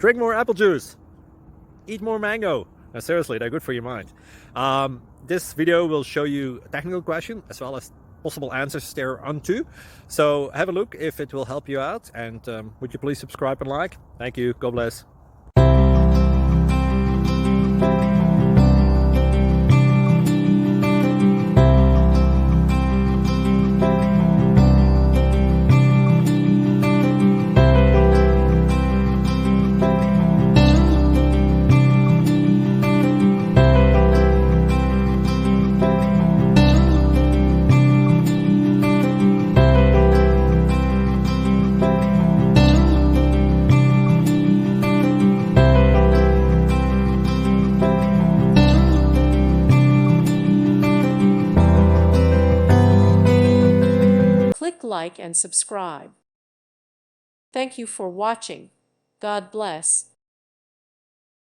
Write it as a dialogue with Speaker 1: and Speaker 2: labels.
Speaker 1: Drink more apple juice. Eat more mango. Seriously, they're good for your mind. This video will show you a technical question as well as possible answers thereunto. So have a look if it will help you out, and would you please subscribe and like? Thank you. God bless.
Speaker 2: Click like and subscribe. Thank you for watching. God bless.